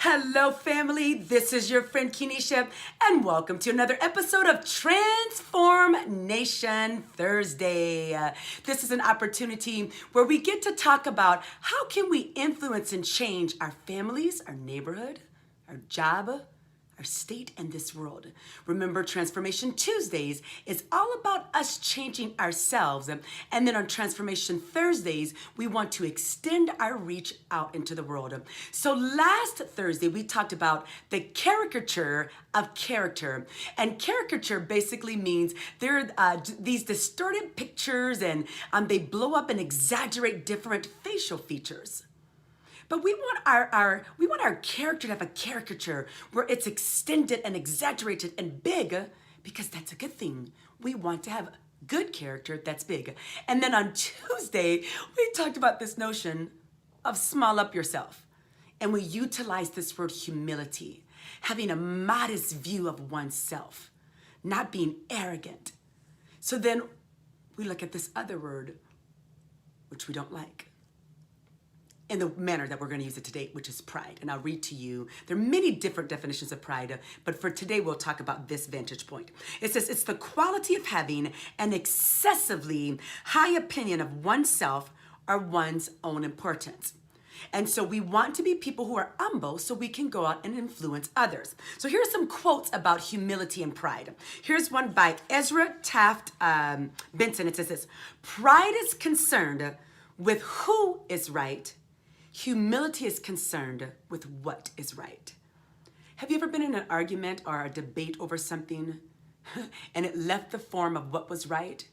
Hello, family. This is your friend Kenesha, and welcome to another episode of TransFormNation Thursday. This is an opportunity where we get to talk about how can we influence and change our families, our neighborhood, our job, our state, and this world. Remember, Transformation Tuesdays is all about us changing ourselves. And then on Transformation Thursdays, we want to extend our reach out into the world. So last Thursday, we talked about the caricature of character. And caricature basically means there are these distorted pictures and they blow up and exaggerate different facial features. But we want our character to have a caricature where it's extended and exaggerated and big, because that's a good thing. We want to have good character that's big. And then on Tuesday, we talked about this notion of small up yourself. And we utilize this word humility, having a modest view of oneself, not being arrogant. So then we look at this other word, which we don't like, in the manner that we're going to use it today, which is pride. And I'll read to you. There are many different definitions of pride, but for today, we'll talk about this vantage point. It says it's the quality of having an excessively high opinion of oneself or one's own importance. And so we want to be people who are humble so we can go out and influence others. So here's some quotes about humility and pride. Here's one by Ezra Taft Benson. It says this: pride is concerned with who is right. Humility is concerned with what is right. Have you ever been in an argument or a debate over something and it left the form of what was right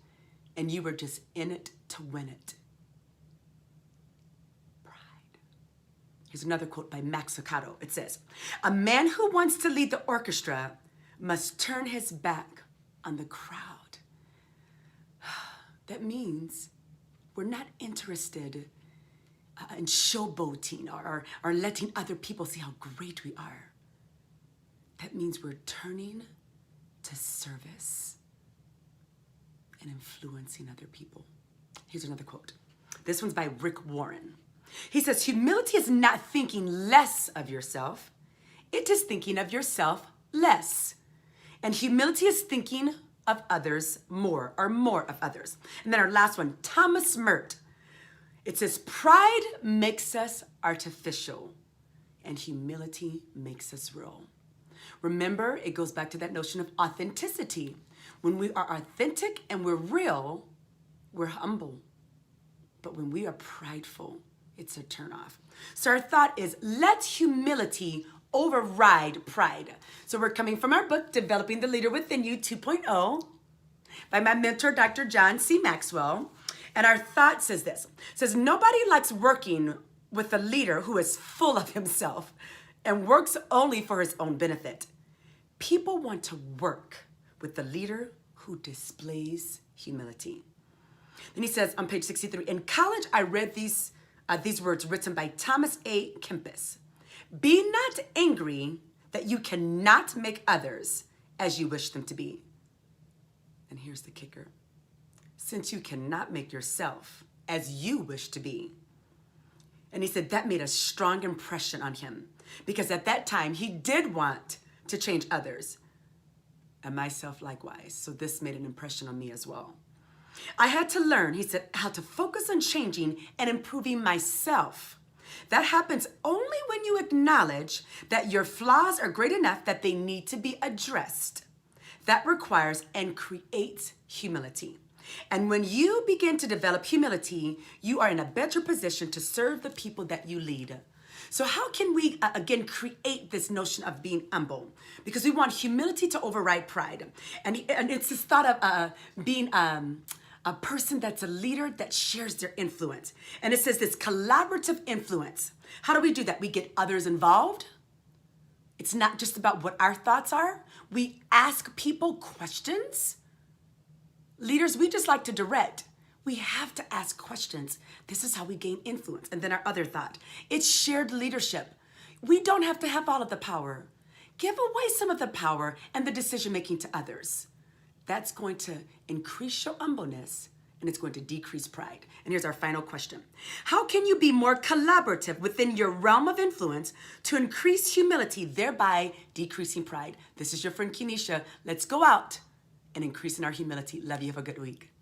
and you were just in it to win it? Pride. Here's another quote by Max Lucado. It says, a man who wants to lead the orchestra must turn his back on the crowd. That means we're not interested in showboating or letting other people see how great we are. That means we're turning to service and influencing other people. Here's another quote. This one's by Rick Warren. He says, humility is not thinking less of yourself. It is thinking of yourself less. And humility is thinking of others more, or more of others. And then our last one, Thomas Mert. It says, pride makes us artificial and humility makes us real. Remember, it goes back to that notion of authenticity. When we are authentic and we're real, we're humble. But when we are prideful, it's a turnoff. So our thought is, let humility override pride. So we're coming from our book, Developing the Leader Within You 2.0, by my mentor, Dr. John C. Maxwell. And our thought says this, says nobody likes working with a leader who is full of himself and works only for his own benefit. People want to work with the leader who displays humility. Then he says on page 63, in college, I read these words written by Thomas A. Kempis. Be not angry that you cannot make others as you wish them to be. And here's the kicker. Since you cannot make yourself as you wish to be. And he said that made a strong impression on him, because at that time he did want to change others and myself likewise. So this made an impression on me as well. I had to learn, he said, how to focus on changing and improving myself. That happens only when you acknowledge that your flaws are great enough that they need to be addressed. That requires and creates humility. And when you begin to develop humility, you are in a better position to serve the people that you lead. So how can we, again, create this notion of being humble? Because we want humility to override pride. And it's this thought of being a person that's a leader that shares their influence. And it says this collaborative influence. How do we do that? We get others involved. It's not just about what our thoughts are. We ask people questions. Leaders, we just like to direct. We have to ask questions. This is how we gain influence. And then our other thought, it's shared leadership. We don't have to have all of the power. Give away some of the power and the decision making to others. That's going to increase your humbleness and it's going to decrease pride. And here's our final question. How can you be more collaborative within your realm of influence to increase humility, thereby decreasing pride? This is your friend Kenesha. Let's go out and increase in our humility. Love you. Have a good week.